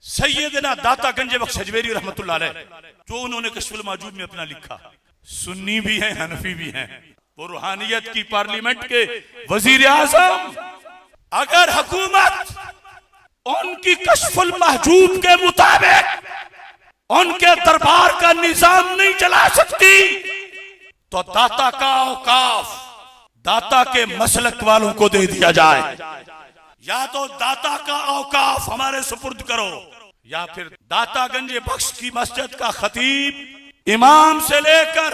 سیدنا داتا گنج بخش حجویری رحمت اللہ علیہ جو انہوں نے کشف المحجوب میں اپنا لکھا، سنی بھی ہیں حنفی بھی ہیں، وہ روحانیت کی پارلیمنٹ کے وزیر اعظم، اگر حکومت ان کی کشف المحجوب کے مطابق ان کے دربار کا نظام نہیں چلا سکتی تو داتا کا اوقاف داتا کے مسلک والوں کو دے دیا جائے، یا تو داتا کا اوقاف ہمارے سپرد کرو، یا پھر داتا گنج بخش کی مسجد کا خطیب امام سے لے کر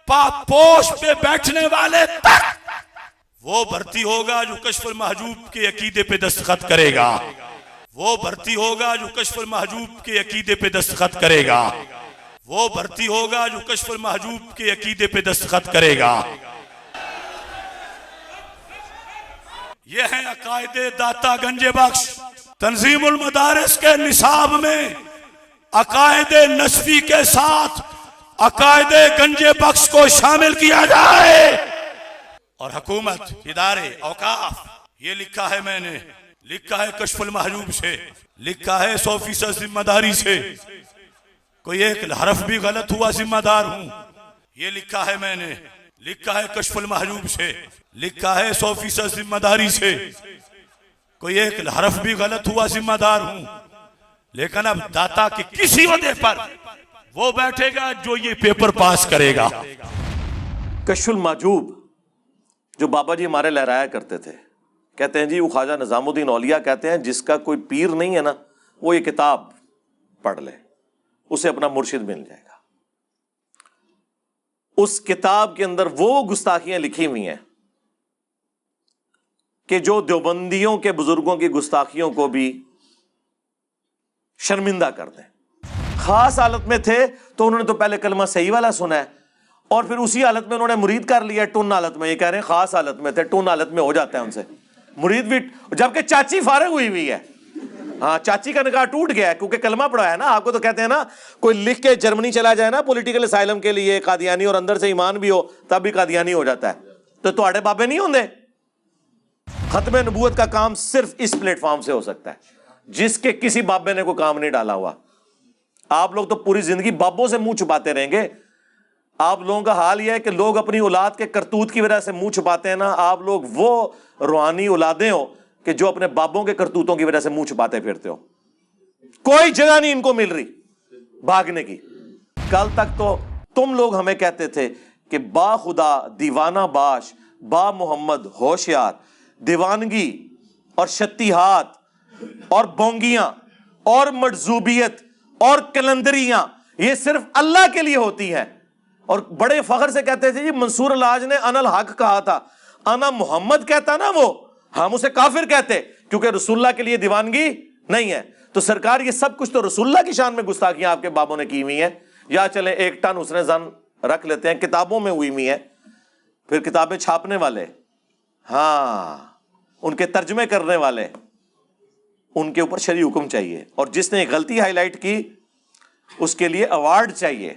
پاپوش پہ بیٹھنے والے تک وہ بھرتی ہوگا جو کشف المحجوب کے عقیدے پہ دستخط کرے گا، وہ بھرتی ہوگا جو کشف المحجوب کے عقیدے پہ دستخط کرے گا، وہ بھرتی ہوگا جو کشف المحجوب کے عقیدے پہ دستخط کرے گا۔ یہ ہیں عقائد داتا گنج بخش۔ تنظیم المدارس کے نصاب میں عقائد نسبی کے ساتھ عقائد گنج بخش کو شامل کیا جائے، اور حکومت، ادارے، اوقاف، یہ لکھا ہے میں نے، لکھا ہے کشف المحجوب سے، لکھا ہے 100% ذمہ داری سے، کوئی ایک حرف بھی غلط ہوا ذمہ دار ہوں، یہ لکھا ہے میں نے، لکھا ہے کشف المحجوب سے، لکھا ہے 100% ذمہ داری سے، کوئی ایک حرف بھی غلط ہوا ذمہ دار ہوں۔ لیکن اب داتا کے کسی عہدے پر وہ بیٹھے گا جو یہ پیپر پاس کرے گا۔ کشف المحجوب جو بابا جی ہمارے لہرایا کرتے تھے، کہتے ہیں جی وہ خواجہ نظام الدین اولیاء کہتے ہیں جس کا کوئی پیر نہیں ہے نا، وہ یہ کتاب پڑھ لے، اسے اپنا مرشد مل جائے گا۔ اس کتاب کے اندر وہ گستاخیاں لکھی ہوئی ہیں کہ جو دیوبندیوں کے بزرگوں کی گستاخیوں کو بھی شرمندہ کر دیں۔ خاص حالت میں تھے تو انہوں نے تو پہلے کلمہ صحیح والا سنا ہے، اور پھر اسی حالت میں انہوں نے مرید کر لیا، ٹن حالت میں۔ یہ کہہ رہے ہیں خاص حالت میں تھے، ٹن حالت میں ہو جاتا ہے ان سے مرید بھی، جبکہ چاچی فارغ ہوئی ہے۔ ہاں، چاچی کا نکاح ٹوٹ گیا ہے کیونکہ کلمہ پڑھا ہے نا۔ آپ کو تو کہتے ہیں نا، کوئی لکھ کے جرمنی چلا جائے نا پولیٹیکل اسائلم کے لیے قادیانی، اور اندر سے ایمان بھی ہو تب بھی قادیانی ہو جاتا ہے، تو تواڈے بابے نہیں ہوندے۔ ختم نبوت کا کام صرف اس پلیٹ فارم سے ہو سکتا ہے جس کے کسی بابے نے کوئی کام نہیں ڈالا ہوا۔ آپ لوگ تو پوری زندگی بابوں سے منہ چھپاتے رہیں گے۔ آپ لوگوں کا حال یہ ہے کہ لوگ اپنی اولاد کے کرتوت کی وجہ سے منہ چھپاتے ہیں نا، آپ لوگ وہ روحانی اولادیں ہو کہ جو اپنے بابوں کے کرتوتوں کی وجہ سے منہ چھپاتے پھرتے ہو۔ کوئی جگہ نہیں ان کو مل رہی بھاگنے کی۔ کل تک تو تم لوگ ہمیں کہتے تھے کہ با خدا دیوانہ باش، با محمد ہوشیار، دیوانگی اور شتیہات اور بونگیاں اور مجذوبیت اور کلندریاں یہ صرف اللہ کے لیے ہوتی ہیں، اور بڑے فخر سے کہتے تھے جی منصور الحاج نے انا الحق کہا تھا، انا محمد کہتا نا وہ، ہم اسے کافر کہتے کیونکہ رسول اللہ کے لیے دیوانگی نہیں ہے۔ تو سرکار یہ سب کچھ تو رسول اللہ کی شان میں گستاخیاں آپ کے بابوں نے کی ہوئی ہیں، یا چلیں ایک ٹن حسن زن رکھ لیتے ہیں، کتابوں میں ہوئی ہوئی ہیں، پھر کتابیں چھاپنے والے، ہاں ان کے ترجمے کرنے والے، ان کے اوپر شرعی حکم چاہیے، اور جس نے غلطی ہائی لائٹ کی اس کے لیے ایوارڈ چاہیے،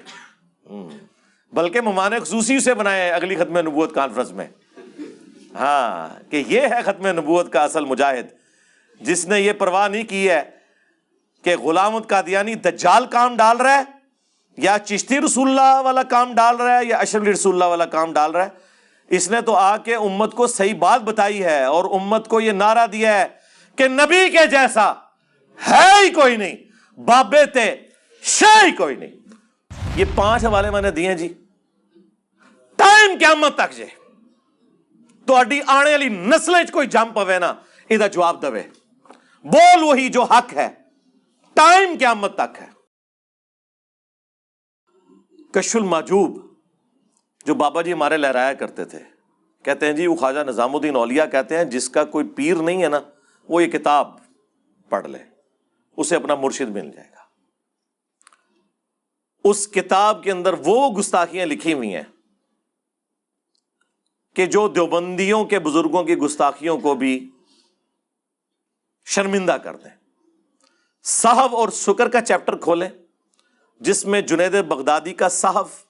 بلکہ مہمان خصوصی سے بنائے اگلی ختم نبوت کانفرنس میں، ہاں کہ یہ ہے ختم نبوت کا اصل مجاہد، جس نے یہ پرواہ نہیں کی ہے کہ غلام احمد قادیانی دجال کام ڈال رہا ہے یا چشتی رسول اللہ والا کام ڈال رہا ہے یا اشرف علی رسول اللہ والا کام ڈال رہا ہے۔ اس نے تو آ کے امت کو صحیح بات بتائی ہے، اور امت کو یہ نعرہ دیا ہے کہ نبی کے جیسا ہے ہی کوئی نہیں، بابے تے شے ہی کوئی نہیں۔ یہ 5 حوالے میں نے دیے جی، ٹائم قیامت تک جے تو اڈی آنے والی نسلیں کوئی جم پوے نا یہ جواب دے، بول وہی جو حق ہے، ٹائم قیامت تک ہے۔ کشف المحجوب جو بابا جی ہمارے لہرایا کرتے تھے، کہتے ہیں جی وہ خواجہ نظام الدین اولیاء کہتے ہیں جس کا کوئی پیر نہیں ہے نا، وہ یہ کتاب پڑھ لے، اسے اپنا مرشد مل جائے گا۔ اس کتاب کے اندر وہ گستاخیاں لکھی ہوئی ہیں کہ جو دیوبندیوں کے بزرگوں کی گستاخیوں کو بھی شرمندہ کر دیں۔ صحف اور شکر کا چیپٹر کھولیں جس میں جنید بغدادی کا صحف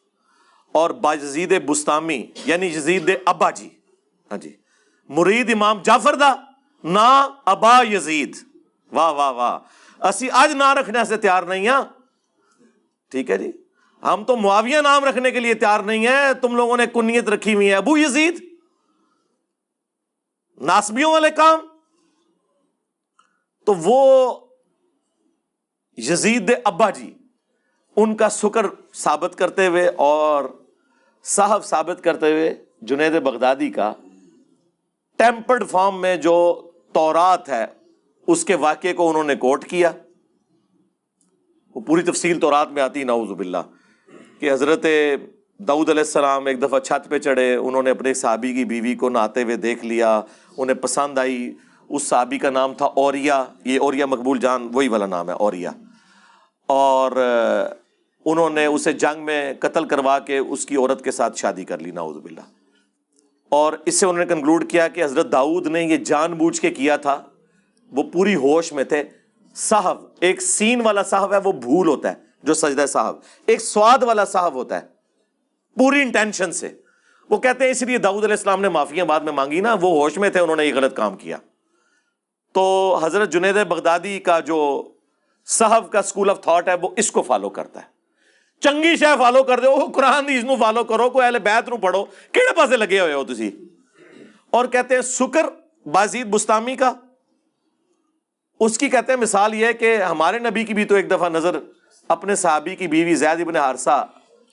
اور بایزید بستامی یعنی یزید ابا جی، ہاں جی، مرید امام جعفر دا نا ابا یزید، واہ واہ واہ، اسی آج نہ رکھنے سے تیار نہیں ہیں. ٹھیک ہے جی, ہم تو معاویہ نام رکھنے کے لیے تیار نہیں ہیں, تم لوگوں نے کنیت رکھی ہوئی ہے ابو یزید, ناسبیوں والے کام. تو وہ یزید ابا جی ان کا سکر ثابت کرتے ہوئے اور صاحب ثابت کرتے ہوئے جنید بغدادی کا ٹیمپرڈ فارم میں جو تورات ہے اس کے واقعے کو انہوں نے کوٹ کیا. وہ پوری تفصیل تورات میں آتی, نعوذ باللہ, کہ حضرت داؤد علیہ السلام ایک دفعہ چھت پہ چڑھے, انہوں نے اپنے صحابی کی بیوی کو نہاتے ہوئے دیکھ لیا, انہیں پسند آئی. اس صحابی کا نام تھا اوریا, یہ اوریا مقبول جان وہی والا نام ہے اوریا, اور انہوں نے اسے جنگ میں قتل کروا کے اس کی عورت کے ساتھ شادی کر لی, نعوذ باللہ. اور اس سے انہوں نے کنکلوڈ کیا کہ حضرت داؤد نے یہ جان بوجھ کے کیا تھا, وہ پوری ہوش میں تھے. صاحب, ایک سین والا صاحب ہے وہ بھول ہوتا ہے جو سجدہ صاحب, ایک سواد والا صاحب ہوتا ہے پوری انٹینشن سے. وہ کہتے ہیں اس لیے داؤد علیہ السلام نے معافیاں بعد میں مانگی نا, وہ ہوش میں تھے, انہوں نے یہ غلط کام کیا. تو حضرت جنید بغدادی کا جو صاحب کا اسکول آف تھاٹ ہے وہ اس کو فالو کرتا ہے. چنگی شے فالو کر دو, قرآن دی اس نو فالو کرو, کوئی اہل بیت نو پڑھو, کیڑے پاسے لگے ہوئے ہو تسی. اور کہتے ہیں سکر بازید بستامی کا, اس کی کہتے ہیں مثال یہ ہے کہ ہمارے نبی کی بھی تو ایک دفعہ نظر اپنے صحابی کی بیوی زید ابن حارثہ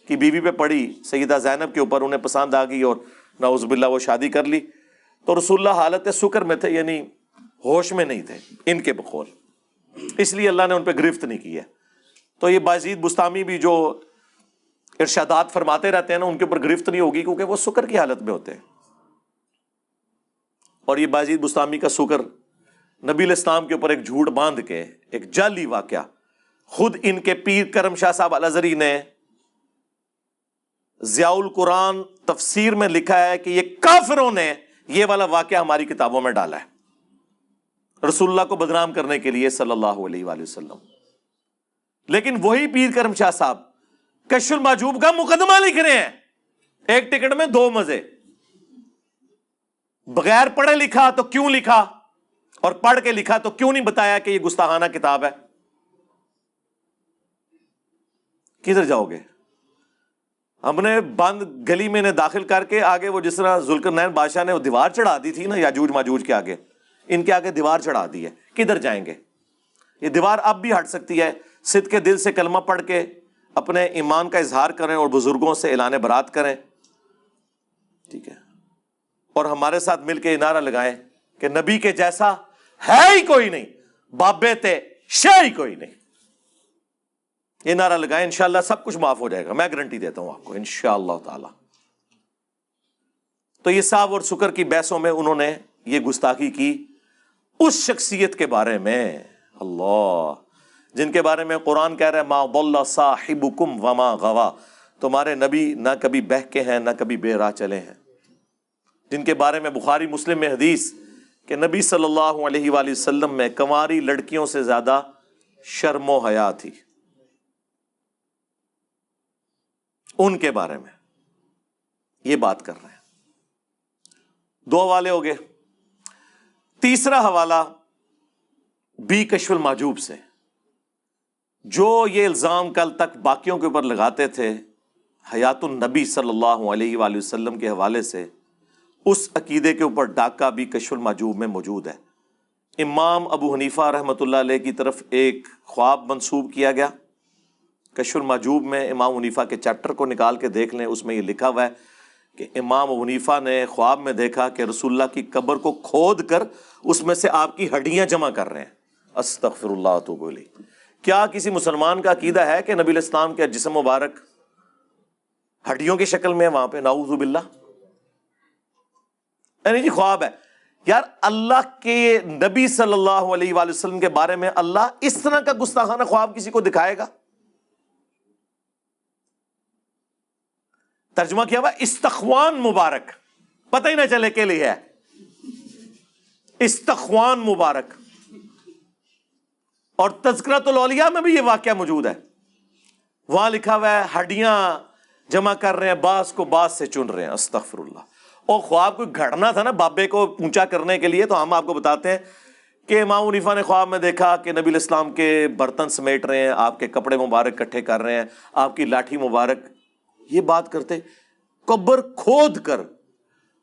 کی بیوی پہ پڑی, سیدہ زینب کے اوپر, انہیں پسند آ گئی اور نعوذ باللہ وہ شادی کر لی. تو رسول اللہ حالت سکر میں تھے, یعنی ہوش میں نہیں تھے ان کے بقول, اس لیے اللہ نے ان پہ گرفت نہیں کی ہے. تو یہ بازید بستامی بھی جو ارشادات فرماتے رہتے ہیں نا, ان کے اوپر گرفت نہیں ہوگی کیونکہ وہ سکر کی حالت میں ہوتے ہیں. اور یہ بازید بستامی کا سکر نبی علیہ السلام کے اوپر ایک جھوٹ باندھ کے, ایک جعلی واقعہ, خود ان کے پیر کرم شاہ صاحب الازہری نے ضیاء القرآن تفسیر میں لکھا ہے کہ یہ کافروں نے یہ والا واقعہ ہماری کتابوں میں ڈالا ہے رسول اللہ کو بدنام کرنے کے لیے صلی اللہ علیہ وآلہ وسلم. لیکن وہی پیر کرم شاہ صاحب کشف المحجوب کا مقدمہ لکھ رہے ہیں, ایک ٹکٹ میں دو مزے. بغیر پڑھے لکھا تو کیوں لکھا, اور پڑھ کے لکھا تو کیوں نہیں بتایا کہ یہ گستاخانہ کتاب ہے. کدھر جاؤ گے؟ ہم نے بند گلی میں انہیں داخل کر کے آگے وہ جس طرح ذوالقرنین بادشاہ نے وہ دیوار چڑھا دی تھی نا یاجوج ماجوج کے آگے, ان کے آگے دیوار چڑھا دی ہے. کدھر جائیں گے؟ یہ دیوار اب بھی ہٹ سکتی ہے. صدق کے دل سے کلمہ پڑھ کے اپنے ایمان کا اظہار کریں اور بزرگوں سے اعلان برات کریں, ٹھیک ہے, اور ہمارے ساتھ مل کے یہ نعرہ لگائیں کہ نبی کے جیسا ہے ہی کوئی نہیں, بابے تے شے ہی کوئی نہیں. یہ نعرہ لگائیں, انشاءاللہ سب کچھ معاف ہو جائے گا, میں گارنٹی دیتا ہوں آپ کو انشاءاللہ تعالی. تو یہ صاحب اور سکر کی بحثوں میں انہوں نے یہ گستاخی کی اس شخصیت کے بارے میں, اللہ, جن کے بارے میں قرآن کہہ رہا ہے ما ضل صاحبکم وما غوا, تمہارے نبی نہ کبھی بہکے ہیں نہ کبھی بے راہ چلے ہیں. جن کے بارے میں بخاری مسلم میں حدیث کہ نبی صلی اللہ علیہ وآلہ وسلم میں کنواری لڑکیوں سے زیادہ شرم و حیا تھی. ان کے بارے میں یہ بات کر رہے ہیں. دو حوالے ہو گئے. تیسرا حوالہ بھی کشف المحجوب سے, جو یہ الزام کل تک باقیوں کے اوپر لگاتے تھے حیات النبی صلی اللہ علیہ وآلہ وسلم کے حوالے سے, اس عقیدے کے اوپر ڈاکہ بھی کشف المحجوب میں موجود ہے. امام ابو حنیفہ رحمۃ اللہ علیہ کی طرف ایک خواب منسوب کیا گیا. کشف المحجوب میں امام حنیفہ کے چیپٹر کو نکال کے دیکھ لیں, اس میں یہ لکھا ہوا ہے کہ امام ابو حنیفہ نے خواب میں دیکھا کہ رسول اللہ کی قبر کو کھود کر اس میں سے آپ کی ہڈیاں جمع کر رہے ہیں. استغفر اللہ واتوب الیہ. کیا کسی مسلمان کا عقیدہ ہے کہ نبی علیہ السلام کا جسم مبارک ہڈیوں کی شکل میں وہاں پہ؟ نعوذ باللہ. یعنی جی خواب ہے یار. اللہ کے نبی صلی اللہ علیہ وآلہ وسلم کے بارے میں اللہ اس طرح کا گستاخانہ خواب کسی کو دکھائے گا؟ ترجمہ کیا ہوا استخوان مبارک, پتہ ہی نہ چلے کے لیے ہے استخوان مبارک. اور تذکرۃ الاولیاء میں بھی یہ واقعہ موجود ہے, وہاں لکھا ہوا ہے ہڈیاں جمع کر رہے ہیں, باز کو باز سے چن رہے ہیں. استغفر اللہ. اور خواب کوئی گھڑنا تھا نا بابے کو اونچا کرنے کے لیے, تو ہم آپ کو بتاتے ہیں کہ امام حنیفہ نے خواب میں دیکھا کہ نبی علیہ السلام کے برتن سمیٹ رہے ہیں، آپ کے کپڑے مبارک اکٹھے کر رہے ہیں، آپ کی لاٹھی مبارک. یہ بات کرتے قبر کھود کر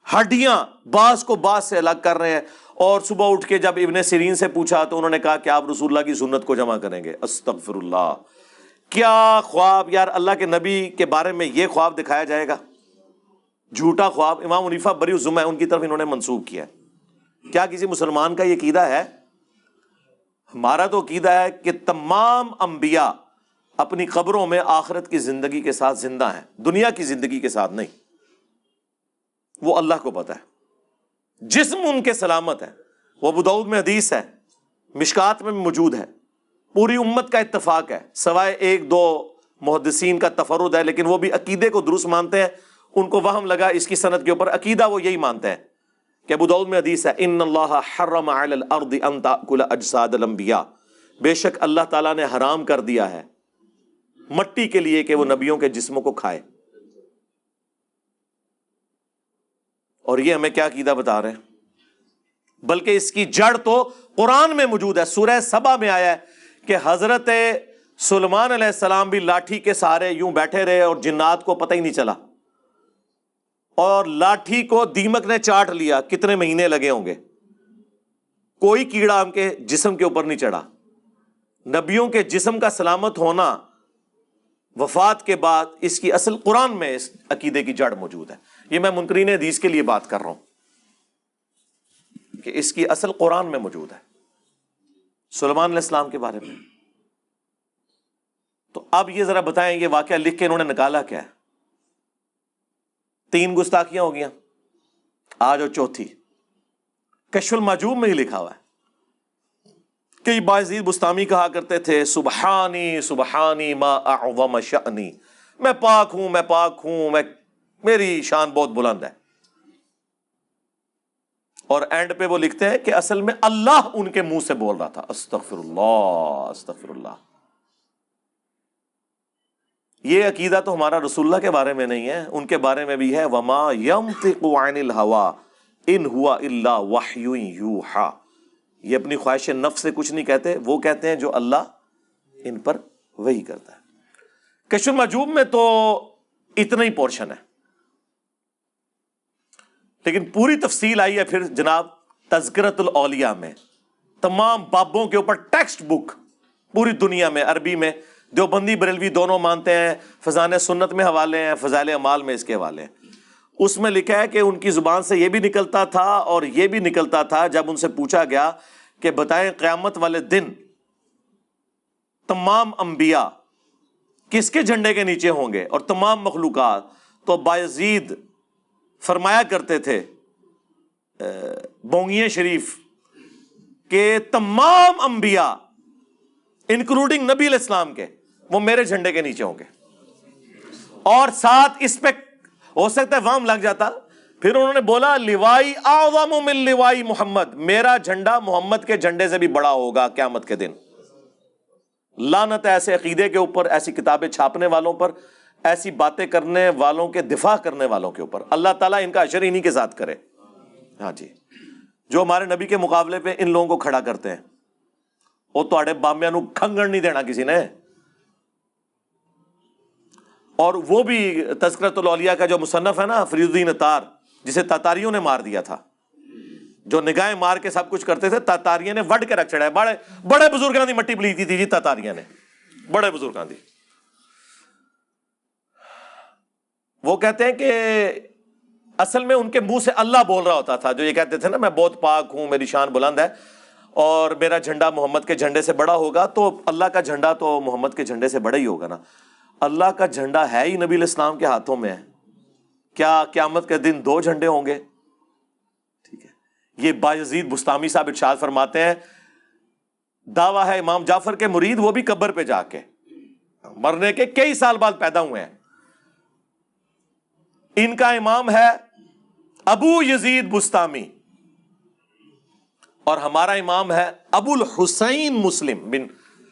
ہڈیاں بعض کو بعض سے الگ کر رہے ہیں. اور صبح اٹھ کے جب ابن سیرین سے پوچھا تو انہوں نے کہا کہ آپ رسول اللہ کی سنت کو جمع کریں گے. استغفر اللہ. کیا خواب یار، اللہ کے نبی کے بارے میں یہ خواب دکھایا جائے گا؟ جھوٹا خواب. امام حنیفہ بری الذمہ ہے، ان کی طرف انہوں نے منسوب کیا. کیا کسی مسلمان کا یہ عقیدہ ہے؟ ہمارا تو عقیدہ ہے کہ تمام انبیاء اپنی قبروں میں آخرت کی زندگی کے ساتھ زندہ ہیں، دنیا کی زندگی کے ساتھ نہیں. وہ اللہ کو پتہ ہے. جسم ان کے سلامت ہے. وہ ابو داؤد میں حدیث ہے، مشکات میں موجود ہے، پوری امت کا اتفاق ہے، سوائے ایک دو محدثین کا تفرد ہے، لیکن وہ بھی عقیدے کو درست مانتے ہیں. ان کو وہم لگا اس کی سند کے اوپر، عقیدہ وہ یہی مانتے ہیں کہ ابو داؤد میں حدیث ہے، ان اللہ حرم علی الارض ان تاکل اجساد الانبیاء، بے شک اللہ تعالیٰ نے حرام کر دیا ہے مٹی کے لیے کہ وہ نبیوں کے جسموں کو کھائے. اور یہ ہمیں کیا عقیدہ بتا رہے ہیں؟ بلکہ اس کی جڑ تو قرآن میں موجود ہے. سورہ سبا میں آیا ہے کہ حضرت سلیمان علیہ السلام بھی لاٹھی کے سہارے یوں بیٹھے رہے اور جنات کو پتہ ہی نہیں چلا، اور لاٹھی کو دیمک نے چاٹ لیا. کتنے مہینے لگے ہوں گے، کوئی کیڑا ان کے جسم کے اوپر نہیں چڑھا. نبیوں کے جسم کا سلامت ہونا وفات کے بعد، اس کی اصل قرآن میں اس عقیدے کی جڑ موجود ہے. یہ میں منکرین حدیث کے لیے بات کر رہا ہوں کہ اس کی اصل قرآن میں موجود ہے سلیمان علیہ السلام کے بارے میں. تو اب یہ ذرا بتائیں، یہ واقعہ لکھ کے انہوں نے نکالا کیا ہے؟ 3 گستاخیاں ہو گیا. آج اور چوتھی. کشف المحجوب میں ہی لکھا ہوا ہے کہ بایزید بستامی کہا کرتے تھے، سبحانی سبحانی ما اعظم شأنی، میں پاک ہوں، میں پاک ہوں، میری شان بہت بلند ہے. اور اینڈ پہ وہ لکھتے ہیں کہ اصل میں اللہ ان کے منہ سے بول رہا تھا. استغفر اللہ استغفر اللہ. یہ عقیدہ تو ہمارا رسول اللہ کے بارے میں نہیں ہے، ان کے بارے میں بھی ہے. وما ينطق عن الهوى ان هو الا وحی یوحى. یہ اپنی خواہش نفس سے کچھ نہیں کہتے، وہ کہتے ہیں جو اللہ ان پر وحی کرتا ہے. کشف المحجوب میں تو اتنا ہی پورشن ہے، لیکن پوری تفصیل آئی ہے پھر جناب تذکرۃ الاولیاء میں. تمام بابوں کے اوپر ٹیکسٹ بک پوری دنیا میں، عربی میں. دیوبندی بریلوی دونوں مانتے ہیں، فضائل سنت میں حوالے ہیں، فضائل اعمال میں اس کے حوالے ہیں. اس میں لکھا ہے کہ ان کی زبان سے یہ بھی نکلتا تھا اور یہ بھی نکلتا تھا جب ان سے پوچھا گیا کہ بتائیں قیامت والے دن تمام انبیاء کس کے جھنڈے کے نیچے ہوں گے اور تمام مخلوقات. تو بایزید فرمایا کرتے تھے بونگیے شریف کہ تمام انبیاء انکلوڈنگ نبی علیہ السلام کے، وہ میرے جھنڈے کے نیچے ہوں گے. اور ساتھ اس پہ ہو سکتا ہے وام لگ جاتا. پھر انہوں نے بولا لوائی اعظم من لوائی محمد، میرا جھنڈا محمد کے جھنڈے سے بھی بڑا ہوگا قیامت کے دن. لعنت ایسے عقیدے کے اوپر، ایسی کتابیں چھاپنے والوں پر، ایسی باتیں کرنے والوں کے دفاع کرنے والوں کے اوپر. اللہ تعالیٰ ان کا اشر انہی کے ساتھ کرے. ہاں جی، جو ہمارے نبی کے مقابلے پہ ان لوگوں کو کھڑا کرتے ہیں، وہ تواڈے بامبیاں نو کھنگن نہیں دینا کسی نے. اور وہ بھی تذکرۃ الاولیاء کا جو مصنف ہے نا فرید الدین اتار، جسے تاتاریوں نے مار دیا تھا، جو نگاہیں مار کے سب کچھ کرتے تھے، تاتاریوں نے وڈ کے رکھ چڑھا ہے. بڑے بڑے بزرگاں دی مٹی پلیتی تھی جی تاتاریوں نے، بڑے بزرگاں دی. وہ کہتے ہیں کہ اصل میں ان کے منہ سے اللہ بول رہا ہوتا تھا، جو یہ کہتے تھے نا میں بہت پاک ہوں، میری شان بلند ہے اور میرا جھنڈا محمد کے جھنڈے سے بڑا ہوگا. تو اللہ کا جھنڈا تو محمد کے جھنڈے سے بڑا ہی ہوگا نا. اللہ کا جھنڈا ہے ہی نبی علیہ السلام کے ہاتھوں میں ہے. کیا قیامت کے دن 2 جھنڈے ہوں گے؟ ٹھیک ہے. یہ بایزید بستامی صاحب ارشاد فرماتے ہیں، دعویٰ ہے امام جعفر کے مرید، وہ بھی قبر پہ جا کے مرنے کے کئی سال بعد پیدا ہوئے ہیں. ان کا امام ہے ابو یزید بستامی اور ہمارا امام ہے ابو الحسین مسلم بن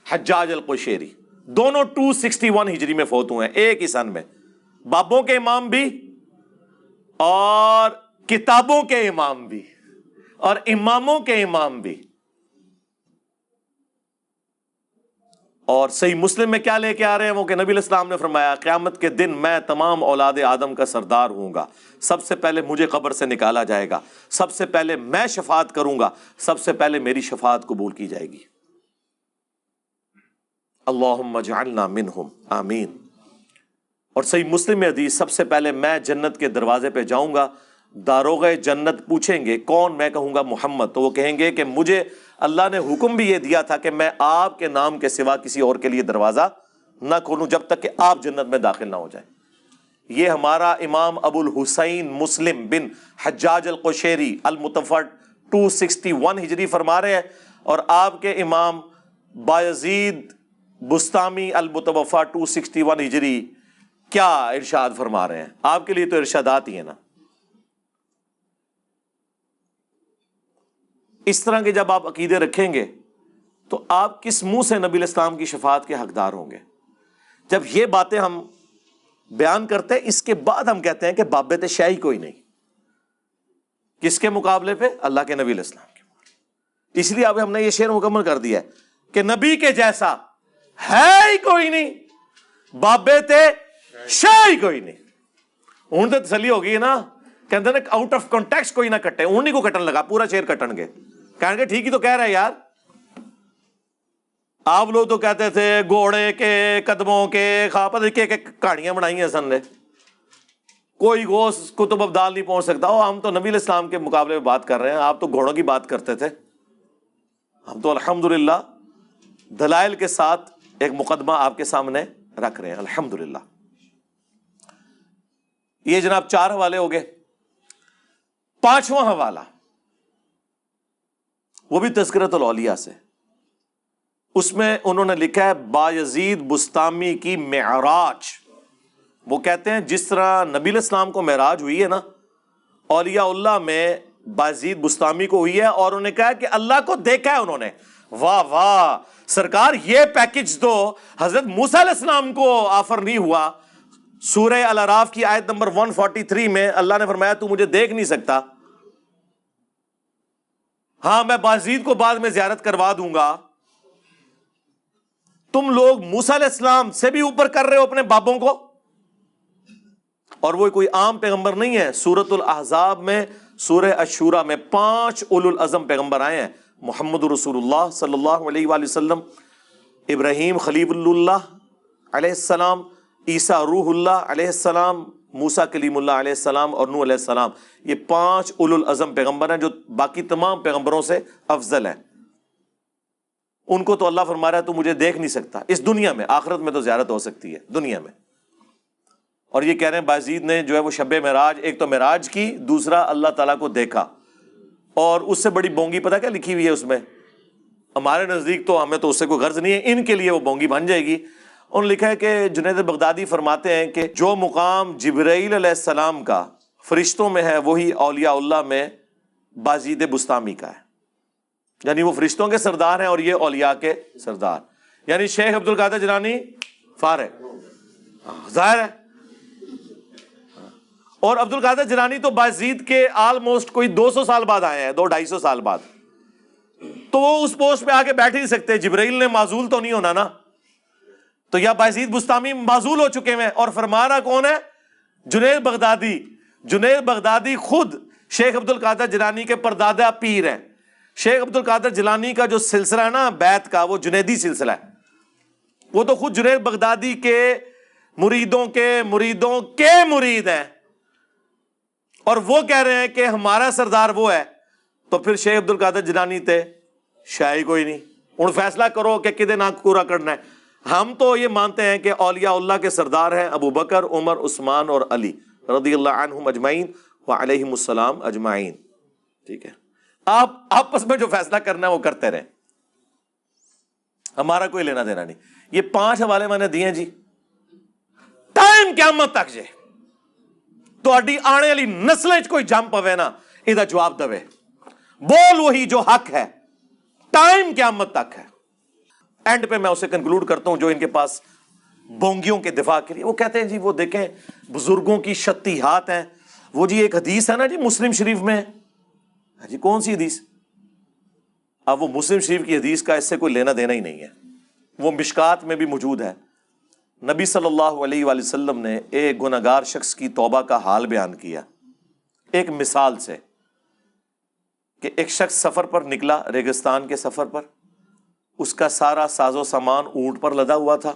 حجاج القشیری. دونوں 261 ہجری میں فوت ہوئے ہیں، ایک ہی سن میں. بابوں کے امام بھی اور کتابوں کے امام بھی اور اماموں کے امام بھی. اور صحیح مسلم میں کیا لے کے آ رہے ہیں وہ کہ نبی علیہ السلام نے فرمایا قیامت کے دن میں تمام اولاد آدم کا سردار ہوں گا، سب سے پہلے مجھے قبر سے نکالا جائے گا، سب سے پہلے میں شفاعت کروں گا، سب سے پہلے میری شفاعت قبول کی جائے گی۔ اللہم اجعلنا منہم، آمین۔ اور صحیح مسلم میں حدیث، سب سے پہلے میں جنت کے دروازے پہ جاؤں گا، داروغ جنت پوچھیں گے کون؟ میں کہوں گا محمد، تو وہ کہیں گے کہ مجھے اللہ نے حکم بھی یہ دیا تھا کہ میں آپ کے نام کے سوا کسی اور کے لیے دروازہ نہ کھولوں جب تک کہ آپ جنت میں داخل نہ ہو جائیں۔ یہ ہمارا امام ابو الحسین مسلم بن حجاج القشیری المتوفی 261 ہجری فرما رہے ہیں، اور آپ کے امام بایزید بستامی المتوفی 261 ہجری کیا ارشاد فرما رہے ہیں؟ آپ کے لیے تو ارشادات ہی ہیں نا۔ اس طرح کے جب آپ عقیدے رکھیں گے تو آپ کس منہ سے نبی الاسلام کی شفاعت کے حقدار ہوں گے؟ جب یہ باتیں ہم بیان کرتے ہیں، اس کے بعد ہم کہتے ہیں کہ بابت شیعی کوئی نہیں، کس کے مقابلے پہ؟ اللہ کے نبی علیہ السلام کے۔ اس لیے اب ہم نے یہ شعر مکمل کر دیا ہے کہ نبی کے جیسا ہے ہی کوئی نہیں، بابت شیعی کوئی نہیں۔ ہوں تو تسلی ہو گئی نا، کہتے ہیں آؤٹ آف کانٹیکسٹ کوئی نہ کٹے، اونی کو کٹن لگا، پورا شعر کٹن گے، کہیں گے ٹھیک ہی تو کہہ رہے یار۔ آپ لوگ تو کہتے تھے گھوڑے کے قدموں کے خاپت کے کہانیاں بنائی ہیں سن نے، کوئی غوث کتب ابدال نہیں پہنچ سکتا۔ ہم تو نبی علیہ السلام کے مقابلے میں بات کر رہے ہیں، آپ تو گھوڑوں کی بات کرتے تھے، ہم تو الحمدللہ دلائل کے ساتھ ایک مقدمہ آپ کے سامنے رکھ رہے ہیں الحمدللہ۔ یہ جناب 4 حوالے ہو گئے۔ 5واں حوالہ وہ بھی تذکرۃ الاولیاء سے، اس میں انہوں نے لکھا ہے بایزید بستامی کی معراج۔ وہ کہتے ہیں جس طرح نبی علیہ السلام کو معراج ہوئی ہے نا، اولیاء اللہ میں بایزید بستامی کو ہوئی ہے، اور انہوں نے کہا کہ اللہ کو دیکھا ہے انہوں نے۔ واہ واہ سرکار، یہ پیکج تو حضرت موسیٰ علیہ السلام کو آفر نہیں ہوا۔ سورہ الاعراف کی آیت نمبر 143 میں اللہ نے فرمایا تو مجھے دیکھ نہیں سکتا، ہاں میں بازید کو بعد میں زیارت کروا دوں گا۔ تم لوگ موسیٰ علیہ السلام سے بھی اوپر کر رہے ہو اپنے بابوں کو، اور وہ کوئی عام پیغمبر نہیں ہے۔ سورۃ الاحزاب میں، سورہ الشورى میں 5 اولو العزم پیغمبر آئے ہیں، محمد رسول اللہ صلی اللہ علیہ وآلہ وسلم، ابراہیم خلیل اللہ علیہ السلام، عیسیٰ روح اللہ علیہ السلام، موسیٰ کلیم اللہ علیہ السلام، اور نوح علیہ السلام۔ یہ 5 اولو العزم پیغمبر ہیں جو باقی تمام پیغمبروں سے افضل ہیں۔ ان کو تو اللہ فرما رہا ہے تو مجھے دیکھ نہیں سکتا اس دنیا میں، آخرت میں تو زیارت ہو سکتی ہے دنیا میں۔ اور یہ کہہ رہے ہیں بازید نے جو ہے وہ شب معراج، ایک تو معراج کی، دوسرا اللہ تعالیٰ کو دیکھا۔ اور اس سے بڑی بونگی پتہ کیا لکھی ہوئی ہے اس میں؟ ہمارے نزدیک تو ہمیں تو اس سے کوئی غرض نہیں ہے، ان کے لیے وہ بونگی بن جائے گی۔ انہوں نے لکھا ہے کہ جنید بغدادی فرماتے ہیں کہ جو مقام جبرائیل علیہ السلام کا فرشتوں میں ہے وہی اولیاء اللہ میں بازید بستامی کا ہے، یعنی وہ فرشتوں کے سردار ہیں اور یہ اولیاء کے سردار، یعنی شیخ عبد القادر جیلانی فارغ ظاہر ہے، اور عبد القادر جیلانی تو بازید کے آلموسٹ کوئی 200 سال بعد آئے ہیں، 200-250 سال بعد، تو وہ اس پوسٹ پہ آ کے بیٹھ ہی سکتے، جبرائیل نے معزول تو نہیں ہونا نا، تو یا بازید بستامی معزول ہو چکے ہیں۔ اور فرما رہا کون ہے؟ جنید بغدادی۔ جنید بغدادی خود شیخ عبد القادر جیلانی کے پردادا پیر ہیں۔ شیخ عبد القادر جیلانی کا جو سلسلہ ہے نا بیت کا، وہ جنیدی سلسلہ ہے، وہ تو خود جنید بغدادی کے مریدوں کے مرید ہیں، اور وہ کہہ رہے ہیں کہ ہمارا سردار وہ ہے، تو پھر شیخ عبد القادر جیلانی تے شاہی کوئی نہیں۔ ہن فیصلہ کرو کہ کدے نہ پورا کرنا ہے۔ ہم تو یہ مانتے ہیں کہ اولیاء اللہ کے سردار ہیں ابو بکر، عمر، عثمان اور علی رضی اللہ عنہم اجمعین وعلیہم السلام اجمعین۔ ٹھیک ہے، آپ آپس میں جو فیصلہ کرنا ہے وہ کرتے رہیں، ہمارا کوئی لینا دینا نہیں۔ یہ 5 حوالے میں نے دیے ہیں جی، ٹائم قیامت تک جے تہاڈی آنے والی نسلیں کوئی جم پوے نا یہ جواب دے، بول وہی جو حق ہے، ٹائم قیامت تک ہے۔ اینڈ پہ میں اسے کنکلوڈ کرتا ہوں جو ان کے پاس بونگیوں کے دفاع کے لیے وہ کہتے ہیں جی وہ دیکھیں بزرگوں کی شتیہات ہیں، وہ جی ایک حدیث ہے نا جی مسلم شریف میں، جی کون سی حدیث؟ اب وہ مسلم شریف کی حدیث کا اس سے کوئی لینا دینا ہی نہیں ہے، وہ مشکات میں بھی موجود ہے. نبی صلی اللہ علیہ وآلہ وسلم نے ایک گنہگار شخص کی توبہ کا حال بیان کیا ایک مثال سے کہ ایک شخص سفر پر نکلا، ریگستان کے سفر پر، اس کا سارا ساز و سامان اونٹ پر لدا ہوا تھا.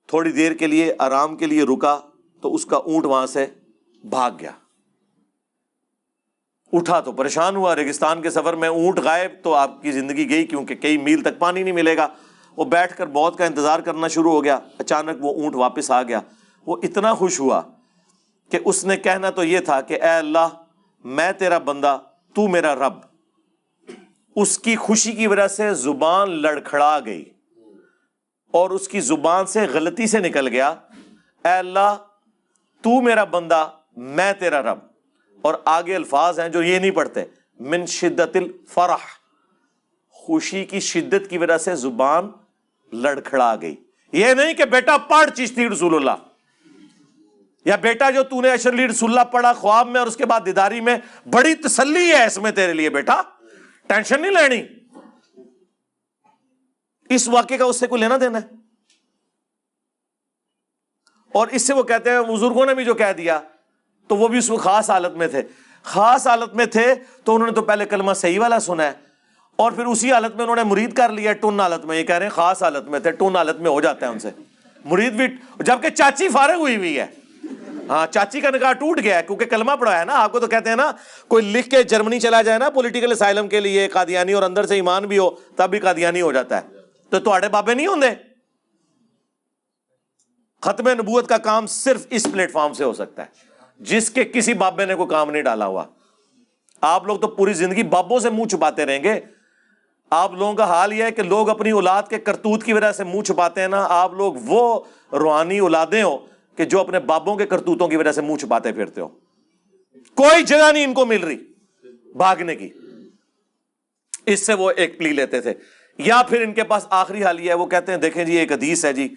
تھوڑی دیر کے لیے آرام کے لیے رکا تو اس کا اونٹ وہاں سے بھاگ گیا. اٹھا تو پریشان ہوا، ریگستان کے سفر میں اونٹ غائب تو آپ کی زندگی گئی، کیونکہ کئی میل تک پانی نہیں ملے گا. وہ بیٹھ کر موت کا انتظار کرنا شروع ہو گیا. اچانک وہ اونٹ واپس آ گیا. وہ اتنا خوش ہوا کہ اس نے کہنا تو یہ تھا کہ اے اللہ میں تیرا بندہ، تو میرا رب. اس کی خوشی کی وجہ سے زبان لڑکھڑا گئی اور اس کی زبان سے غلطی سے نکل گیا اے اللہ تو میرا بندہ میں تیرا رب. اور آگے الفاظ ہیں جو یہ نہیں پڑھتے، من شدت الفرح، خوشی کی شدت کی وجہ سے زبان لڑکھڑا گئی. یہ نہیں کہ بیٹا پڑھ چشتی رسول اللہ، یا بیٹا جو تو نے اشرلی رسول اللہ پڑھا خواب میں اور اس کے بعد دیداری میں، بڑی تسلی ہے اس میں تیرے لیے، بیٹا ٹینشن نہیں لینی. اس واقعے کا اس سے کوئی لینا دینا ہے؟ اور اس سے وہ کہتے ہیں بزرگوں نے بھی جو کہہ دیا تو وہ بھی اس وقت خاص حالت میں تھے. خاص حالت میں تھے تو انہوں نے تو پہلے کلمہ صحیح والا سنا ہے اور پھر اسی حالت میں انہوں نے مرید کر لیا ٹن حالت میں. یہ کہہ رہے ہیں خاص حالت میں تھے، ٹن حالت میں ہو جاتا ہے ان سے مرید بھی. جبکہ چاچی فارغ ہوئی ہے، ہاں چاچی کا نکاح ٹوٹ گیا ہے کیونکہ کلمہ پڑھا ہے نا. آپ کو تو کہتے ہیں نا کوئی لکھ کے جرمنی چلا جائے نا پولیٹیکل اسائلم کے لیے قادیانی اور اندر سے ایمان بھی ہو تب بھی قادیانی ہو جاتا ہے. تو تواڈے بابے نہیں ہوندے. ختم نبوت کا کام صرف اس پلیٹ فارم سے ہو سکتا ہے جس کے کسی بابے نے کوئی کام نہیں ڈالا ہوا. آپ لوگ تو پوری زندگی بابوں سے منہ چھپاتے رہیں گے. آپ لوگوں کا حال یہ ہے کہ لوگ اپنی اولاد کے کرتوت کی وجہ سے منہ چھپاتے ہیں نا. آپ لوگ وہ روحانی اولادیں ہو کہ جو اپنے بابوں کے کرتوتوں کی وجہ سے منہ چھپاتے پھرتے ہو. کوئی جگہ نہیں ان کو مل رہی بھاگنے کی. اس سے وہ ایک پلی لیتے تھے. یا پھر ان کے پاس آخری حال یہ ہے، وہ کہتے ہیں دیکھیں جی ایک حدیث ہے جی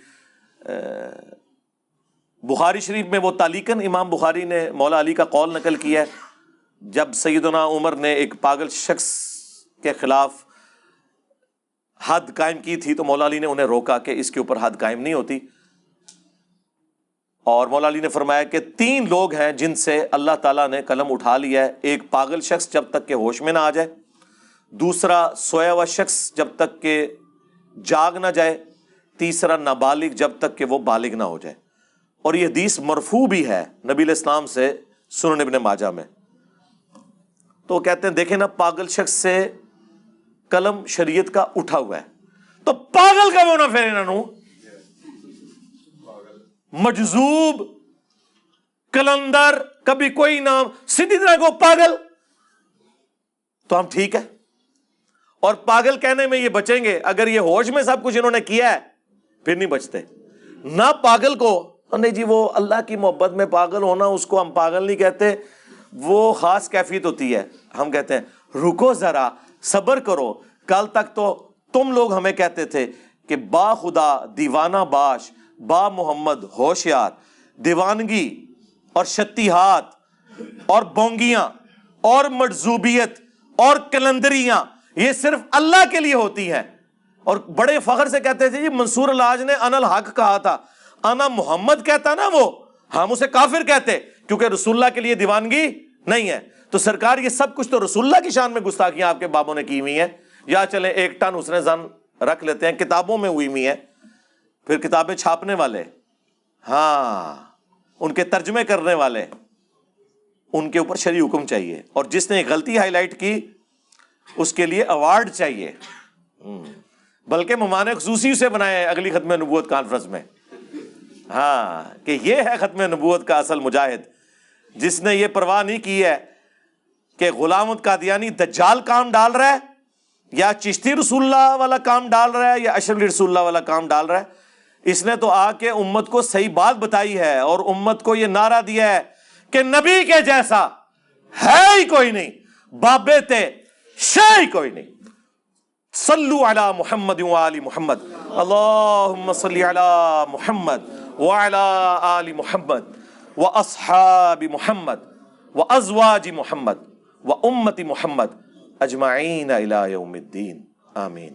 بخاری شریف میں، وہ تعلیقاً امام بخاری نے مولا علی کا قول نقل کیا ہے. جب سیدنا عمر نے ایک پاگل شخص کے خلاف حد قائم کی تھی تو مولا علی نے انہیں روکا کہ اس کے اوپر حد قائم نہیں ہوتی. اور مولا علی نے فرمایا کہ 3 لوگ ہیں جن سے اللہ تعالیٰ نے قلم اٹھا لیا ہے. ایک پاگل شخص جب تک کہ ہوش میں نہ آ جائے، دوسرا سویا ہوا شخص جب تک کہ جاگ نہ جائے، تیسرا نابالغ جب تک کہ وہ بالغ نہ ہو جائے. اور یہ حدیث مرفوع بھی ہے نبی علیہ السلام سے سنن ابن ماجہ میں. تو کہتے ہیں دیکھیں نا پاگل شخص سے قلم شریعت کا اٹھا ہوا ہے تو پاگل کا ہونا پھر انہوں مجذوب کلندر کبھی کوئی نام سیدھی طرح کو پاگل تو ہم ٹھیک ہے. اور پاگل کہنے میں یہ بچیں گے اگر یہ ہوش میں سب کچھ انہوں نے کیا ہے پھر نہیں بچتے. نہ پاگل کو نہیں جی وہ اللہ کی محبت میں پاگل ہونا اس کو ہم پاگل نہیں کہتے، وہ خاص کیفیت ہوتی ہے. ہم کہتے ہیں رکو ذرا صبر کرو، کل تک تو تم لوگ ہمیں کہتے تھے کہ با خدا دیوانہ باش با محمد ہوشیار، دیوانگی اور شتیہات اور بونگیاں اور مجذوبیت اور کلندریاں یہ صرف اللہ کے لیے ہوتی ہیں. اور بڑے فخر سے کہتے تھے جی منصور الحاج نے انا الحق کہا تھا، انا محمد کہتا نا وہ ہم اسے کافر کہتے کیونکہ رسول اللہ کے لیے دیوانگی نہیں ہے. تو سرکار یہ سب کچھ تو رسول اللہ کی شان میں گستاخیاں آپ کے بابوں نے کی ہوئی ہیں. یا چلیں 1 ٹن اس نے زن رکھ لیتے ہیں، کتابوں میں ہوئی ہوئی ہیں، پھر کتابیں چھاپنے والے، ہاں ان کے ترجمے کرنے والے، ان کے اوپر شرعی حکم چاہیے. اور جس نے غلطی ہائی لائٹ کی اس کے لیے ایوارڈ چاہیے. بلکہ مہمان خصوصی سے بنائے اگلی ختم نبوت کانفرنس میں، ہاں کہ یہ ہے ختم نبوت کا اصل مجاہد جس نے یہ پرواہ نہیں کی ہے کہ غلام احمد قادیانی دجال کام ڈال رہا ہے یا چشتی رسول اللہ والا کام ڈال رہا ہے یا اشرف رسول اللہ والا کام ڈال رہا ہے. اس نے تو آ کے امت کو صحیح بات بتائی ہے اور امت کو یہ نعرہ دیا ہے کہ نبی کے جیسا ہے ہی کوئی نہیں، بابے تے شے ہی کوئی نہیں. صلو علی محمد وآل محمد، اللہم صلی علی محمد وعلی آل محمد واصحاب محمد وازواج محمد وامت محمد اجمعین الی یوم الدین، آمین.